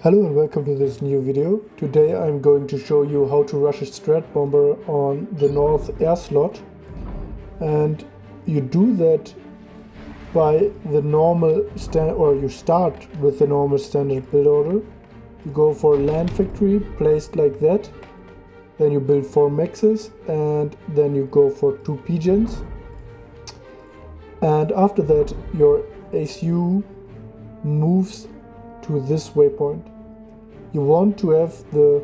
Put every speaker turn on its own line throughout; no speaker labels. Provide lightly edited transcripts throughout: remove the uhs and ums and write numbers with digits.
Hello and welcome to this new video. Today I'm going to show you how to rush a Strat bomber on the north air slot, and you do that by the normal you start with the normal standard build order. You go for a land factory placed like that, then you build 4 mexes and then you go for 2 pigeons, and after that your ACU moves to this waypoint. You want to have the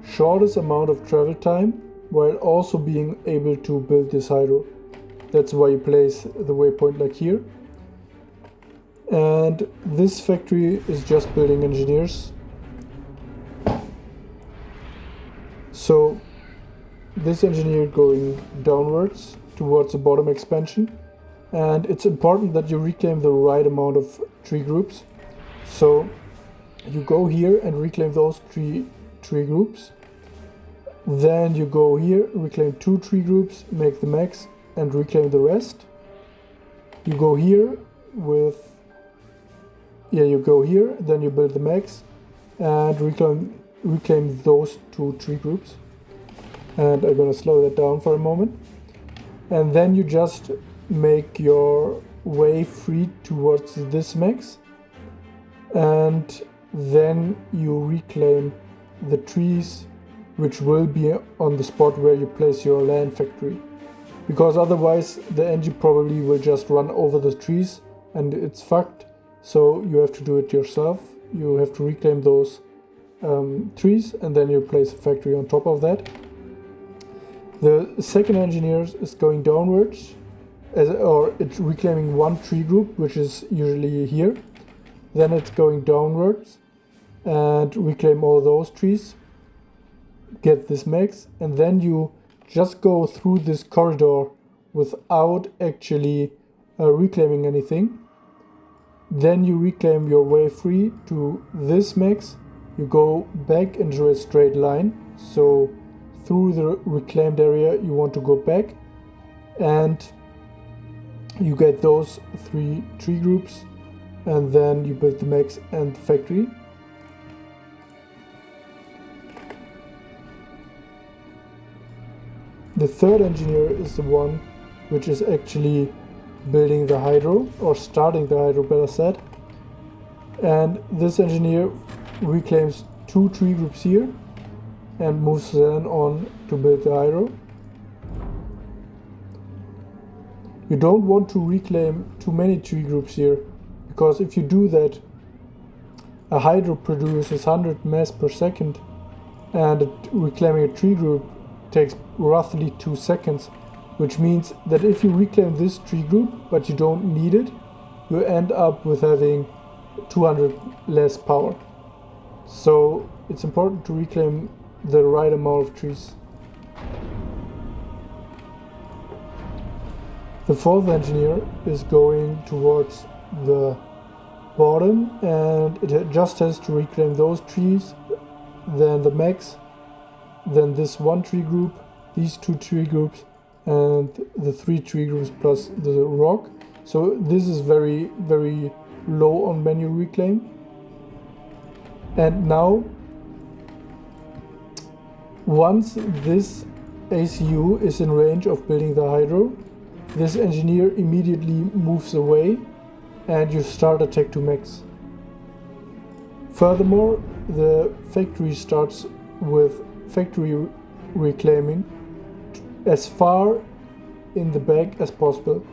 shortest amount of travel time while also being able to build this hydro. That's why you place the waypoint like here. And this factory is just building engineers. So this engineer going downwards towards the bottom expansion, and it's important that you reclaim the right amount of tree groups. So you go here and reclaim those tree groups. Then you go here, reclaim 2 tree groups, make the max and reclaim the rest. You go here then you build the max and reclaim those 2 tree groups. And I'm gonna slow that down for a moment. And then you just make your way free towards this max, and then you reclaim the trees which will be on the spot where you place your land factory, because otherwise the engine probably will just run over the trees and it's fucked. So you have to do it yourself. You have to reclaim those trees and then you place a factory on top of that. The second engineer is going downwards, it's reclaiming 1 tree group, which is usually here. Then it's going downwards and reclaim all those trees, get this max, and then you just go through this corridor without actually reclaiming anything. Then you reclaim your way free to this max. You go back into a straight line, so through the reclaimed area you want to go back, and you get those 3 tree groups, and then you build the max and factory. The third engineer is the one which is actually building the hydro, or starting the hydro better said. And this engineer reclaims 2 tree groups here and moves then on to build the hydro. You don't want to reclaim too many tree groups here, because if you do that, a hydro produces 100 mass per second, and reclaiming a tree group takes roughly 2 seconds, which means that if you reclaim this tree group but you don't need it, you end up with having 200 less power. So it's important to reclaim the right amount of trees. The fourth engineer is going towards the bottom, and it just has to reclaim those trees, then the max, then this 1 tree group, these 2 tree groups, and the 3 tree groups plus the rock. So this is very, very low on manual reclaim. And now, once this ACU is in range of building the hydro, this engineer immediately moves away and you start attack to max. Furthermore, the factory starts with factory reclaiming as far in the back as possible,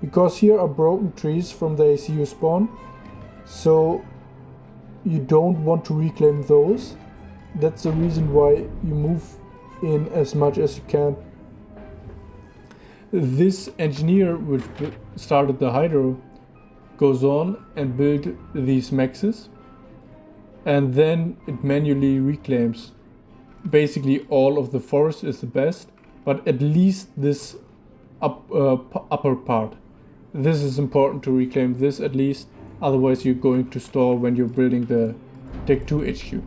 because here are broken trees from the ACU spawn, so you don't want to reclaim those. That's the reason why you move in as much as you can. This engineer which started the hydro goes on and build these maxes, and then it manually reclaims. Basically all of the forest is the best, but at least this upper part. This is important to reclaim this at least, otherwise you're going to store when you're building the Tech 2 HQ.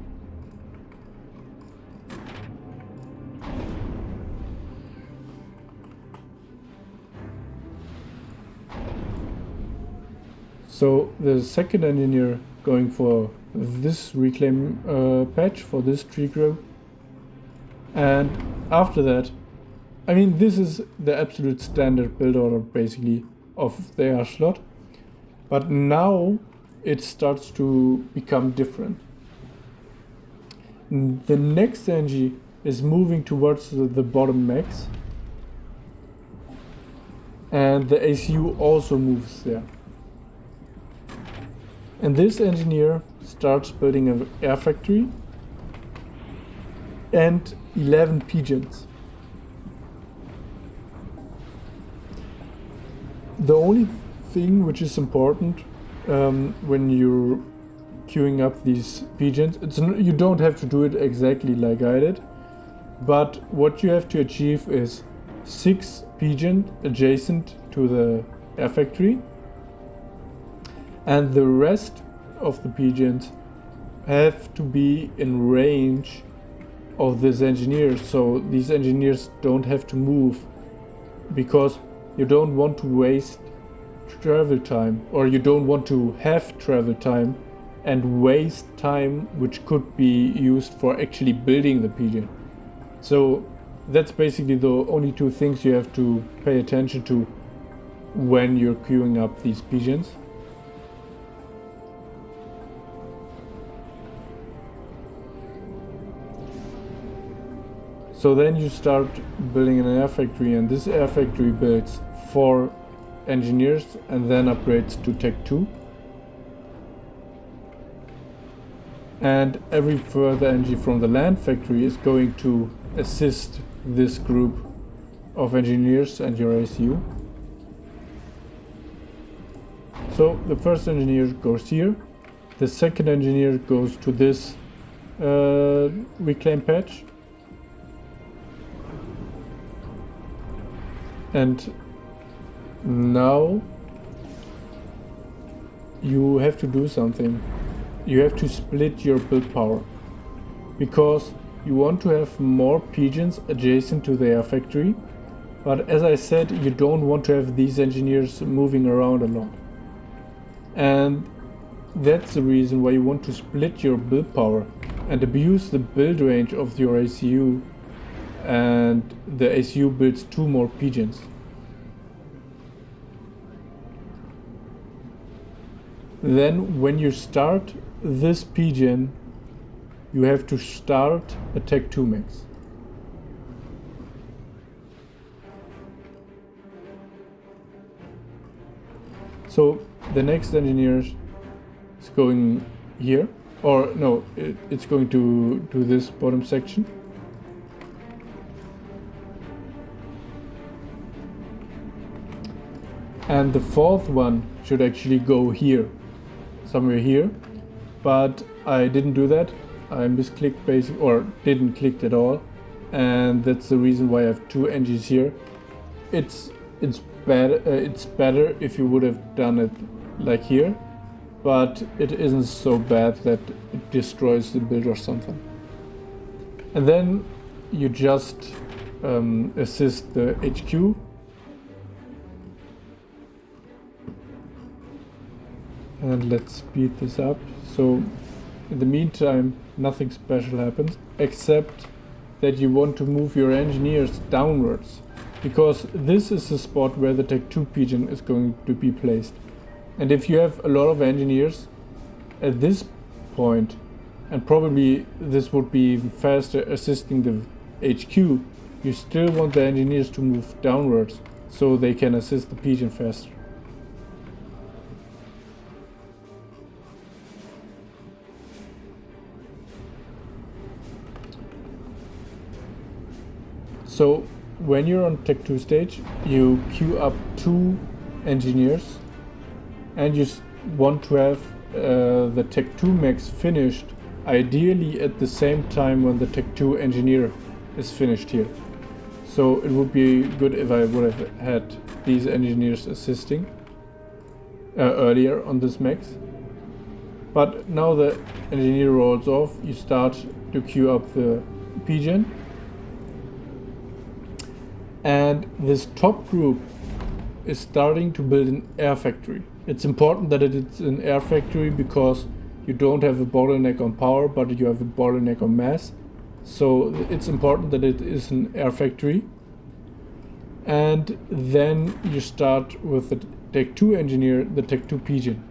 So the second engineer going for this reclaim patch for this tree group. And after that, I mean, this is the absolute standard build order basically of the air slot, but now it starts to become different. The next NG is moving towards the bottom max, and the ACU also moves there. And this engineer starts building an air factory and 11 pigeons. The only thing which is important when you're queuing up these pigeons, you don't have to do it exactly like I did, but what you have to achieve is 6 pigeons adjacent to the air factory, and the rest of the pigeons have to be in range of this engineer, so these engineers don't have to move, because you don't want to waste travel time, or you don't want to have travel time and waste time which could be used for actually building the pigeon. So that's basically the only two things you have to pay attention to when you're queuing up these pigeons. So then you start building an air factory, and this air factory builds 4 engineers and then upgrades to Tech 2. And every further energy from the land factory is going to assist this group of engineers and your ACU. So the first engineer goes here, the second engineer goes to this reclaim patch, and now you have to do something. You have to split your build power, because you want to have more pigeons adjacent to the air factory, but as I said, you don't want to have these engineers moving around a lot. And that's the reason why you want to split your build power and abuse the build range of your ACU, and the ACU builds 2 more pigeons. Then when you start this pigeon, you have to start a Tech 2 max. So the next engineer is going here, or no, it's going to this bottom section. And the 4th one should actually go here, somewhere here, but I didn't do that. I misclicked basically, or didn't click at all, and that's the reason why I have 2 engines here. It's better if you would have done it like here, but it isn't so bad that it destroys the build or something. And then you just assist the HQ. And let's speed this up. So in the meantime, nothing special happens, except that you want to move your engineers downwards, because this is the spot where the Tech 2 pigeon is going to be placed. And if you have a lot of engineers at this point, and probably this would be even faster assisting the HQ, you still want the engineers to move downwards so they can assist the pigeon faster. So when you're on Tech 2 stage, you queue up 2 engineers, and you want to have the Tech 2 max finished ideally at the same time when the Tech 2 engineer is finished here. So it would be good if I would have had these engineers assisting earlier on this max. But now the engineer rolls off, you start to queue up the pigeon. And this top group is starting to build an air factory. It's important that it's an air factory because you don't have a bottleneck on power, but you have a bottleneck on mass. So it's important that it is an air factory. And then you start with the Tech 2 engineer, the Tech 2 pigeon.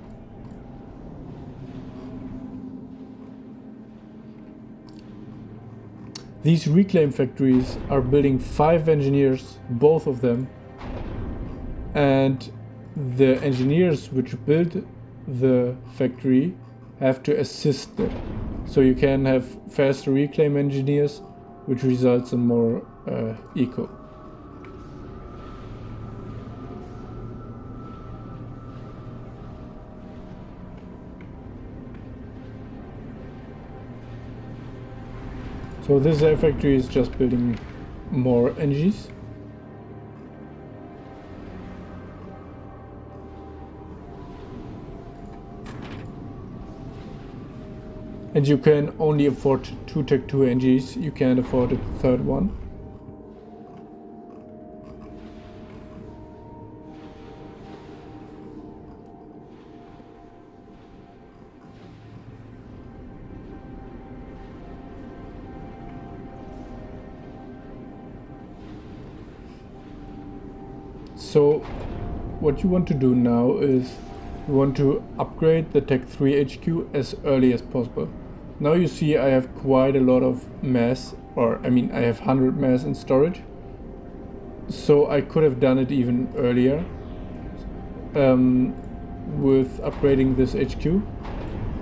These reclaim factories are building 5 engineers, both of them, and the engineers which build the factory have to assist them. So you can have faster reclaim engineers, which results in more eco. So this air factory is just building more engines. And you can only afford 2 Tech 2 engines, you can't afford a third one. So what you want to do now is you want to upgrade the Tech 3 HQ as early as possible. Now you see I have quite a lot of mass, or I mean I have 100 mass in storage. So I could have done it even earlier with upgrading this HQ.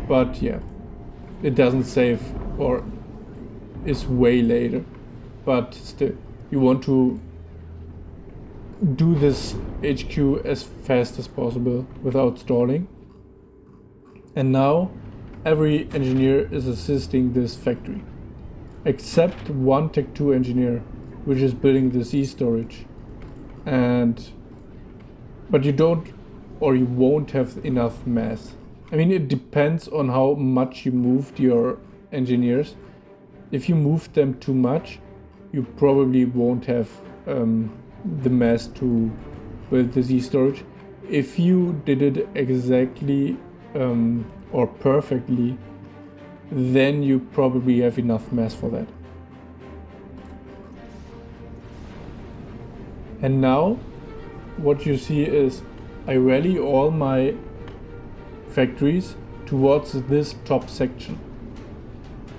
But yeah, it doesn't save, or is way later. But still, you want to do this HQ as fast as possible without stalling. And now every engineer is assisting this factory, except one Tech 2 engineer, which is building this e-storage. But you don't, or you won't have enough mass. I mean, it depends on how much you moved your engineers. If you moved them too much, you probably won't have the mass to build this e-storage. If you did it exactly or perfectly, then you probably have enough mass for that. And now what you see is I rally all my factories towards this top section.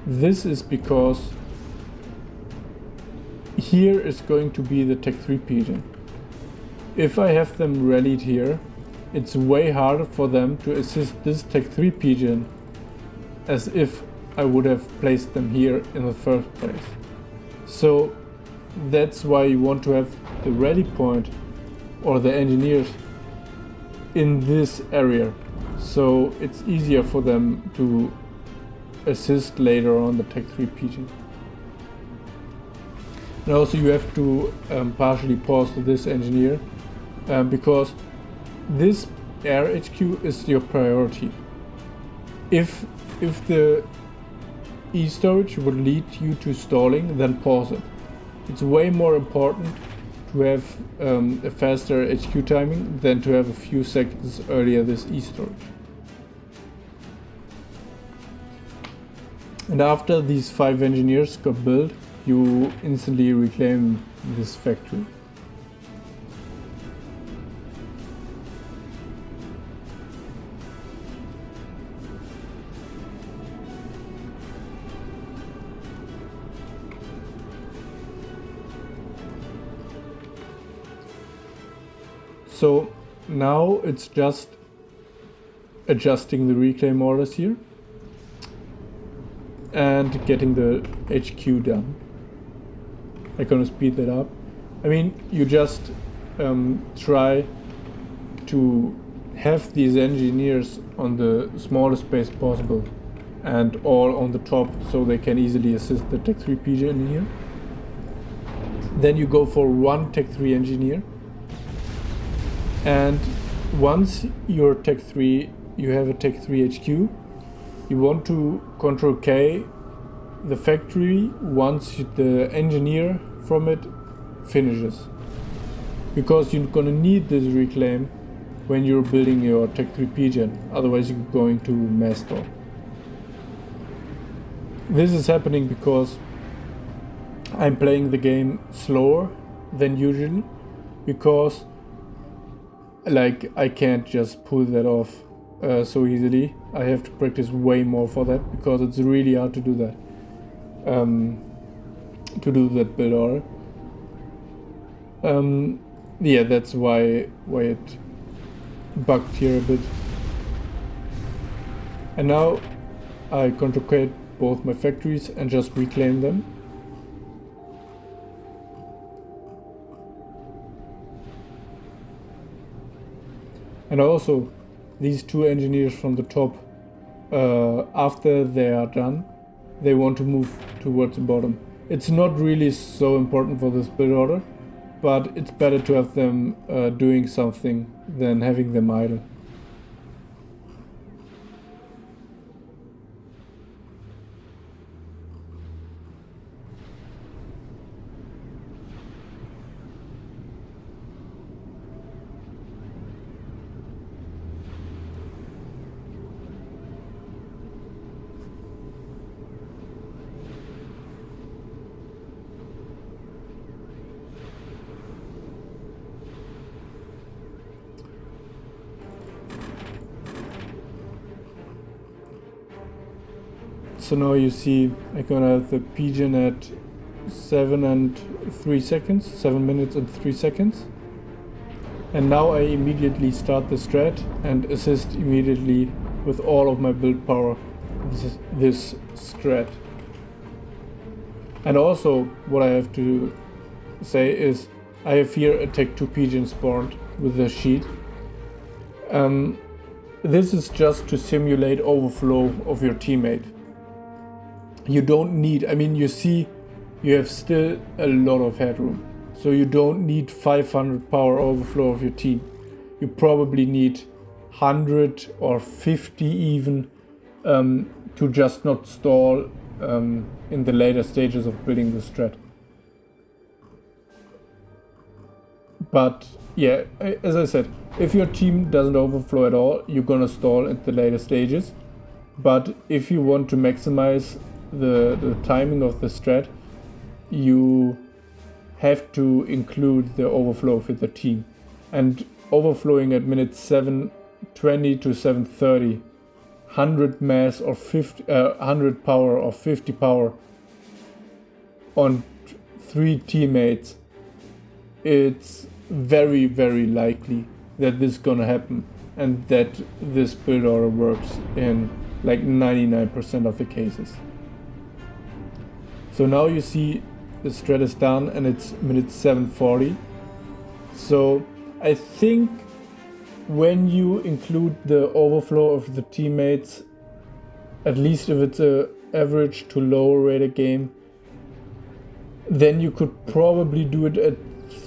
This is because here is going to be the Tech 3 pigeon. If I have them rallied here, it's way harder for them to assist this Tech 3 pigeon as if I would have placed them here in the first place. So that's why you want to have the rally point or the engineers in this area, so it's easier for them to assist later on the Tech 3 pigeon. And also you have to partially pause this engineer because this air HQ is your priority. If the e-storage would lead you to stalling, then pause it. It's way more important to have a faster HQ timing than to have a few seconds earlier this e-storage. And after these 5 engineers got built, you instantly reclaim this factory. So now it's just adjusting the reclaim orders here and getting the HQ done. I'm gonna speed that up. I mean, you just try to have these engineers on the smallest space possible and all on the top so they can easily assist the Tech 3 pigeon here. Then you go for one Tech 3 engineer. And once your Tech 3, you have a Tech 3 HQ, you want to Control K the factory once the engineer from it finishes. Because you're gonna need this reclaim when you're building your Tech 3 pigeon, otherwise you're going to mass stall. this is happening because I'm playing the game slower than usual, because like I can't just pull that off so easily. I have to practice way more for that, because it's really hard to do that. To do that build order. Yeah, that's why it bugged here a bit. And now I controcate both my factories and just reclaim them. And also, these two engineers from the top, after they are done, they want to move towards the bottom. It's not really so important for this build order, but it's better to have them doing something than having them idle. So now you see I'm gonna have the pigeon at 7 minutes and 3 seconds. And now I immediately start the strat and assist immediately with all of my build power this strat. And also what I have to say is I have here a Tech 2 pigeon spawned with the sheet. This is just to simulate overflow of your teammate. You don't need, I mean, you see you have still a lot of headroom, so you don't need 500 power overflow of your team. You probably need 100 or 50 even, to just not stall in the later stages of building the strat. But yeah, as I said, if your team doesn't overflow at all, you're gonna stall at the later stages. But if you want to maximize the timing of the strat, you have to include the overflow with the team. And overflowing at minute 7:20 to 7:30, 100 mass or 100 power or 50 power on 3 teammates, it's very, very likely that this is gonna happen and that this build order works in like 99% of the cases. So now you see the strat is done and it's minute 7:40. So I think when you include the overflow of the teammates, at least if it's a average to lower rated game, then you could probably do it at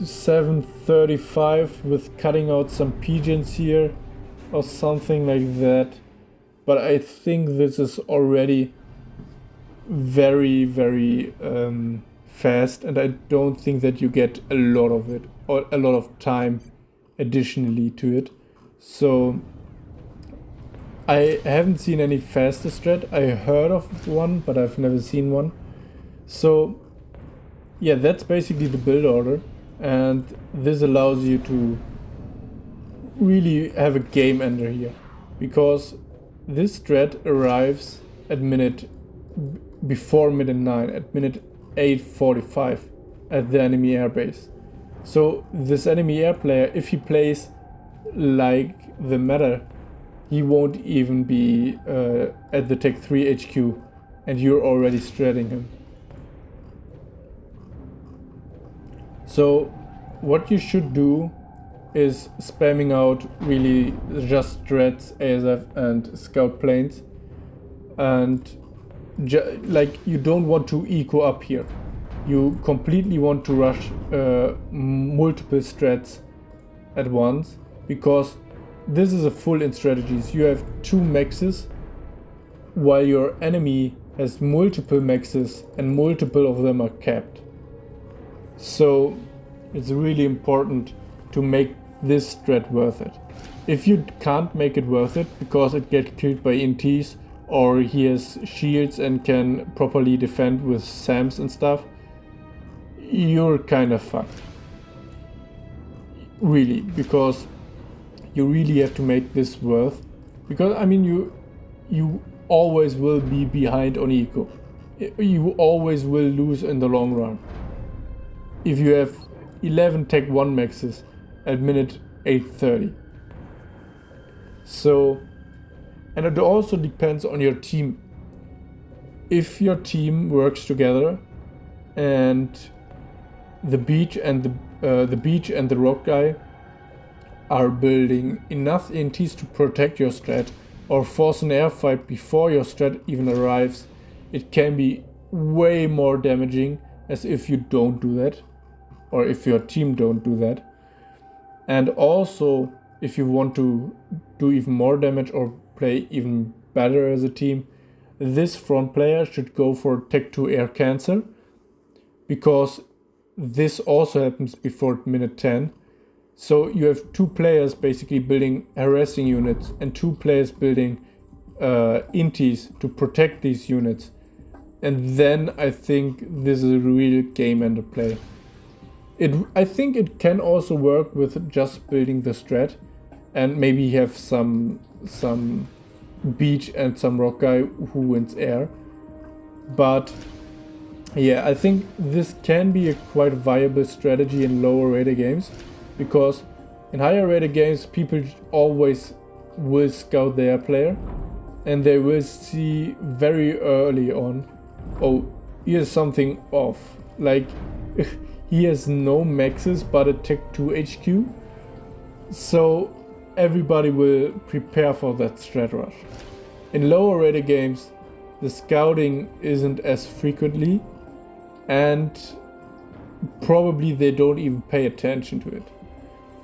7:35 with cutting out some pigeons here or something like that. But I think this is already very, very fast, and I don't think that you get a lot of it or a lot of time additionally to it. So I haven't seen any faster strat. I heard of one, but I've never seen one. So yeah, that's basically the build order, and this allows you to really have a game ender here, because this strat arrives at before minute 9, at minute 8:45 at the enemy airbase. So this enemy air player, if he plays like the meta, he won't even be at the Tech 3 HQ, and you're already stratting him. So what you should do is spamming out really just strats, ASF and scout planes, and like you don't want to eco up here. You completely want to rush multiple strats at once, because this is a full in strategies. You have 2 maxes while your enemy has multiple maxes and multiple of them are capped. So it's really important to make this strat worth it. If you can't make it worth it because it gets killed by INTs or he has shields and can properly defend with SAMs and stuff, you're kind of fucked. Really, because you really have to make this worth. Because I mean, you always will be behind on eco. You always will lose in the long run. If you have 11 Tech 1 maxes at minute 8:30. So, and it also depends on your team. If your team works together and the beach and the rock guy are building enough ENTs to protect your strat or force an air fight before your strat even arrives, it can be way more damaging as if you don't do that, or if your team don't do that. And also, if you want to do even more damage or play even better as a team, this front player should go for Tech 2 air cancel, because this also happens before minute 10. So you have two players basically building harassing units and two players building inties to protect these units. And then I think this is a real game ender play. I think it can also work with just building the strat and maybe have some beach and some rock guy who wins air. But yeah, I think this can be a quite viable strategy in lower rated games, because in higher rated games people always will scout their player and they will see very early on, oh, here's something off, like he has no maxes but a Tech 2 HQ, so everybody will prepare for that strat rush. In lower rated games the scouting isn't as frequently and probably they don't even pay attention to it.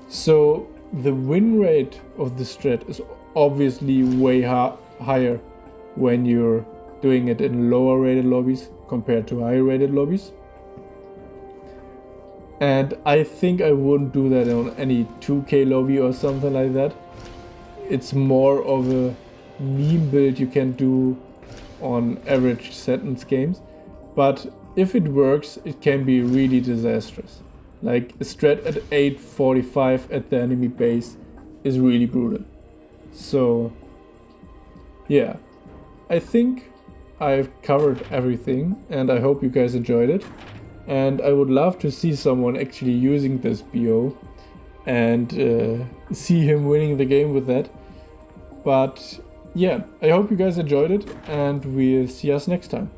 So the win rate of the strat is obviously way higher when you're doing it in lower rated lobbies compared to higher rated lobbies. And I think I wouldn't do that on any 2K lobby or something like that. It's more of a meme build you can do on average Setons games. But if it works, it can be really disastrous. Like a strat at 8:45 at the enemy base is really brutal. So yeah, I think I've covered everything and I hope you guys enjoyed it. And I would love to see someone actually using this BO and see him winning the game with that. But yeah, I hope you guys enjoyed it and we'll see us next time.